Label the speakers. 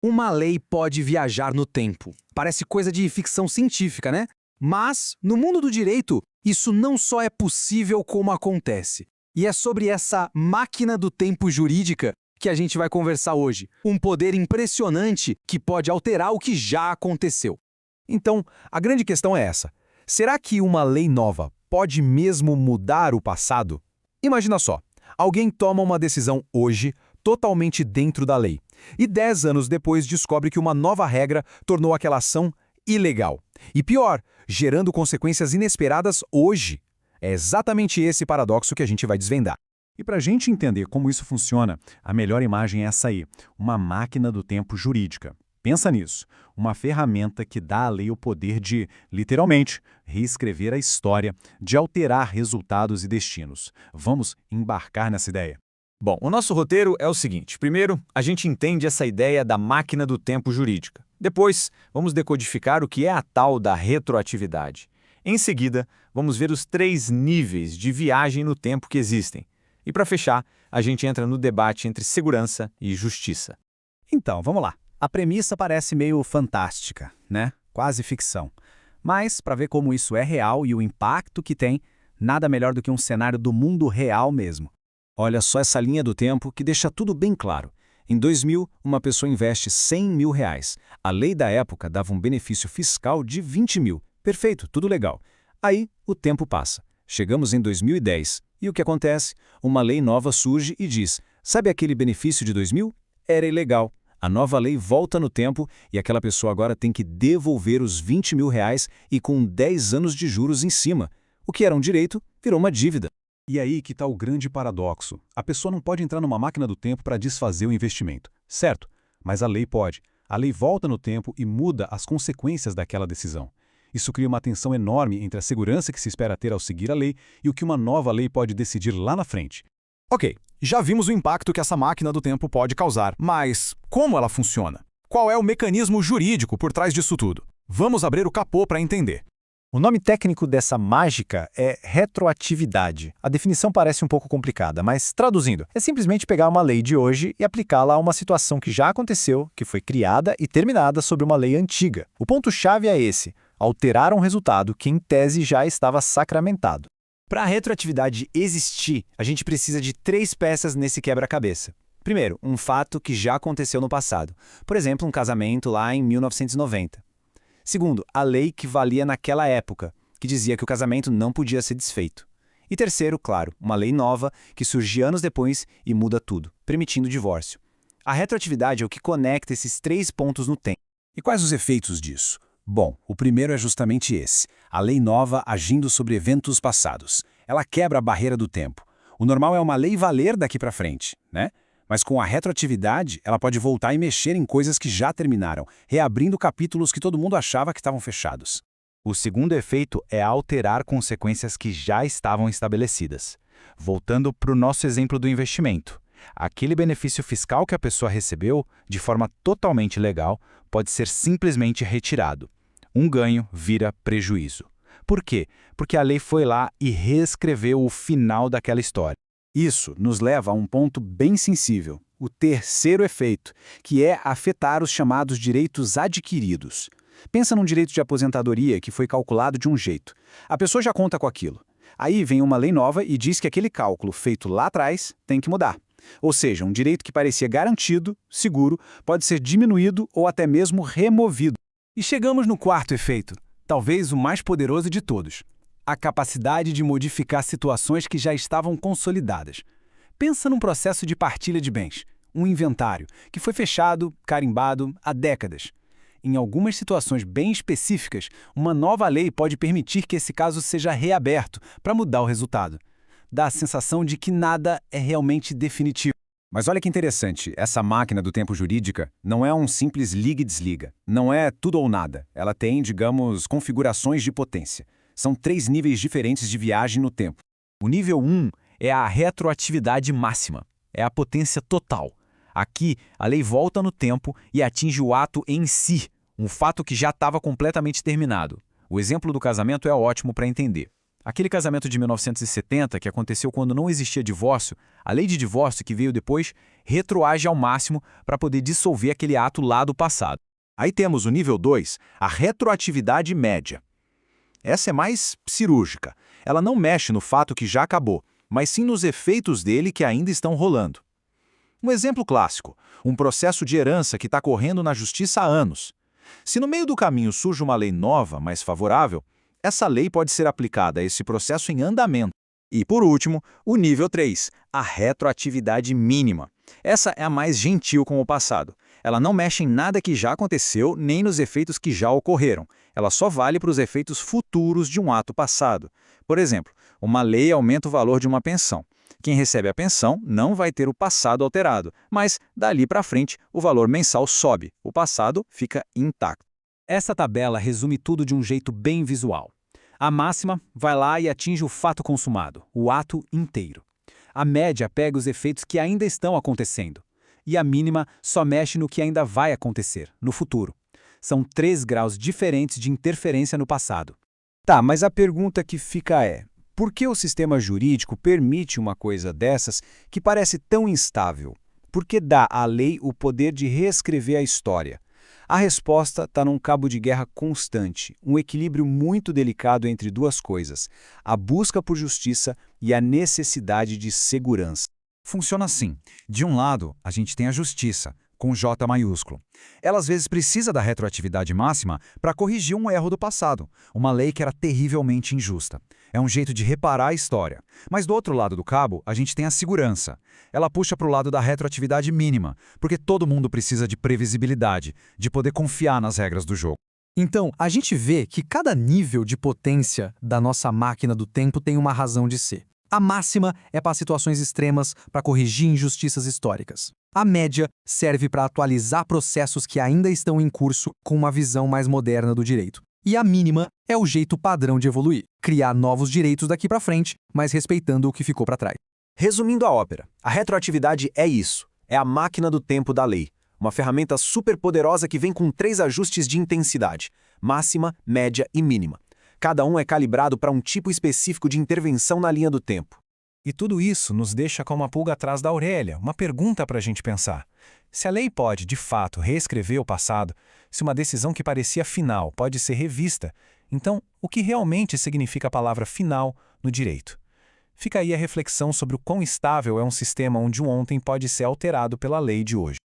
Speaker 1: Uma lei pode viajar no tempo. Parece coisa de ficção científica, né? Mas, no mundo do direito, isso não só é possível como acontece. E é sobre essa máquina do tempo jurídica que a gente vai conversar hoje. Um poder impressionante que pode alterar o que já aconteceu.
Speaker 2: Então, a grande questão é essa. Será que uma lei nova pode mesmo mudar o passado? Imagina só, alguém toma uma decisão hoje totalmente dentro da lei e 10 anos depois descobre que uma nova regra tornou aquela ação ilegal. E pior, gerando consequências inesperadas hoje. É exatamente esse paradoxo que a gente vai desvendar.
Speaker 3: E para a gente entender como isso funciona, a melhor imagem é essa aí, uma máquina do tempo jurídica. Pensa nisso, uma ferramenta que dá à lei o poder de, literalmente, reescrever a história, de alterar resultados e destinos. Vamos embarcar nessa ideia.
Speaker 4: Bom, o nosso roteiro é o seguinte. Primeiro, a gente entende essa ideia da máquina do tempo jurídica. Depois, vamos decodificar o que é a tal da retroatividade. Em seguida, vamos ver os 3 níveis de viagem no tempo que existem. E para fechar, a gente entra no debate entre segurança e justiça.
Speaker 2: Então, vamos lá. A premissa parece meio fantástica, né? Quase ficção. Mas, para ver como isso é real e o impacto que tem, nada melhor do que um cenário do mundo real mesmo. Olha só essa linha do tempo que deixa tudo bem claro. Em 2000, uma pessoa investe R$100 mil. A lei da época dava um benefício fiscal de 20 mil. Perfeito, tudo legal. Aí, o tempo passa. Chegamos em 2010. E o que acontece? Uma lei nova surge e diz, sabe aquele benefício de 2000? Era ilegal. A nova lei volta no tempo e aquela pessoa agora tem que devolver os R$20 mil e com 10 anos de juros em cima. O que era um direito, virou uma dívida.
Speaker 3: E aí que está o grande paradoxo. A pessoa não pode entrar numa máquina do tempo para desfazer o investimento, certo? Mas a lei pode. A lei volta no tempo e muda as consequências daquela decisão. Isso cria uma tensão enorme entre a segurança que se espera ter ao seguir a lei e o que uma nova lei pode decidir lá na frente.
Speaker 2: Ok, já vimos o impacto que essa máquina do tempo pode causar, mas como ela funciona? Qual é o mecanismo jurídico por trás disso tudo? Vamos abrir o capô para entender. O nome técnico dessa mágica é retroatividade. A definição parece um pouco complicada, mas traduzindo, é simplesmente pegar uma lei de hoje e aplicá-la a uma situação que já aconteceu, que foi criada e terminada sobre uma lei antiga. O ponto-chave é esse: alterar um resultado que, em tese, já estava sacramentado. Para a retroatividade existir, a gente precisa de 3 peças nesse quebra-cabeça. Primeiro, um fato que já aconteceu no passado. Por exemplo, um casamento lá em 1990. Segundo, a lei que valia naquela época, que dizia que o casamento não podia ser desfeito. E terceiro, claro, uma lei nova que surge anos depois e muda tudo, permitindo o divórcio. A retroatividade é o que conecta esses 3 pontos no tempo.
Speaker 5: E quais os efeitos disso? Bom, o primeiro é justamente esse, a lei nova agindo sobre eventos passados. Ela quebra a barreira do tempo. O normal é uma lei valer daqui para frente, né? Mas com a retroatividade, ela pode voltar e mexer em coisas que já terminaram, reabrindo capítulos que todo mundo achava que estavam fechados.
Speaker 4: O segundo efeito é alterar consequências que já estavam estabelecidas. Voltando para o nosso exemplo do investimento. Aquele benefício fiscal que a pessoa recebeu, de forma totalmente legal, pode ser simplesmente retirado. Um ganho vira prejuízo. Por quê? Porque a lei foi lá e reescreveu o final daquela história.
Speaker 5: Isso nos leva a um ponto bem sensível, o terceiro efeito, que é afetar os chamados direitos adquiridos. Pensa num direito de aposentadoria que foi calculado de um jeito. A pessoa já conta com aquilo. Aí vem uma lei nova e diz que aquele cálculo feito lá atrás tem que mudar. Ou seja, um direito que parecia garantido, seguro, pode ser diminuído ou até mesmo removido.
Speaker 2: E chegamos no quarto efeito, talvez o mais poderoso de todos. A capacidade de modificar situações que já estavam consolidadas. Pensa num processo de partilha de bens, um inventário, que foi fechado, carimbado há décadas. Em algumas situações bem específicas, uma nova lei pode permitir que esse caso seja reaberto para mudar o resultado. Dá a sensação de que nada é realmente definitivo.
Speaker 5: Mas olha que interessante, essa máquina do tempo jurídica não é um simples liga e desliga. Não é tudo ou nada. Ela tem, digamos, configurações de potência. São 3 níveis diferentes de viagem no tempo.
Speaker 4: O nível 1 é a retroatividade máxima. É a potência total. Aqui, a lei volta no tempo e atinge o ato em si, um fato que já estava completamente terminado. O exemplo do casamento é ótimo para entender.
Speaker 5: Aquele casamento de 1970 que aconteceu quando não existia divórcio, a lei de divórcio que veio depois retroage ao máximo para poder dissolver aquele ato lá do passado.
Speaker 2: Aí temos o nível 2, a retroatividade média. Essa é mais cirúrgica. Ela não mexe no fato que já acabou, mas sim nos efeitos dele que ainda estão rolando. Um exemplo clássico, um processo de herança que está correndo na justiça há anos. Se no meio do caminho surge uma lei nova, mais favorável, essa lei pode ser aplicada a esse processo em andamento.
Speaker 5: E, por último, o nível 3, a retroatividade mínima. Essa é a mais gentil com o passado. Ela não mexe em nada que já aconteceu, nem nos efeitos que já ocorreram. Ela só vale para os efeitos futuros de um ato passado. Por exemplo, uma lei aumenta o valor de uma pensão. Quem recebe a pensão não vai ter o passado alterado, mas, dali para frente, o valor mensal sobe, o passado fica intacto. Essa tabela resume tudo de um jeito bem visual. A máxima vai lá e atinge o fato consumado, o ato inteiro. A média pega os efeitos que ainda estão acontecendo. E a mínima só mexe no que ainda vai acontecer, no futuro. São 3 graus diferentes de interferência no passado. Tá, mas a pergunta que fica é: por que o sistema jurídico permite uma coisa dessas que parece tão instável? Por que dá à lei o poder de reescrever a história? A resposta está num cabo de guerra constante, um equilíbrio muito delicado entre duas coisas: a busca por justiça e a necessidade de segurança.
Speaker 6: Funciona assim. De um lado, a gente tem a justiça, com J maiúsculo. Ela às vezes precisa da retroatividade máxima para corrigir um erro do passado, uma lei que era terrivelmente injusta. É um jeito de reparar a história. Mas do outro lado do cabo, a gente tem a segurança. Ela puxa para o lado da retroatividade mínima, porque todo mundo precisa de previsibilidade, de poder confiar nas regras do jogo.
Speaker 1: Então, a gente vê que cada nível de potência da nossa máquina do tempo tem uma razão de ser. A máxima é para situações extremas, para corrigir injustiças históricas. A média serve para atualizar processos que ainda estão em curso com uma visão mais moderna do direito. E a mínima é o jeito padrão de evoluir, criar novos direitos daqui para frente, mas respeitando o que ficou para trás.
Speaker 5: Resumindo a ópera, a retroatividade é isso, é a máquina do tempo da lei. Uma ferramenta super poderosa que vem com 3 ajustes de intensidade: máxima, média e mínima. Cada um é calibrado para um tipo específico de intervenção na linha do tempo.
Speaker 3: E tudo isso nos deixa com uma pulga atrás da orelha, uma pergunta para a gente pensar. Se a lei pode, de fato, reescrever o passado, se uma decisão que parecia final pode ser revista, então o que realmente significa a palavra final no direito? Fica aí a reflexão sobre o quão estável é um sistema onde o ontem pode ser alterado pela lei de hoje.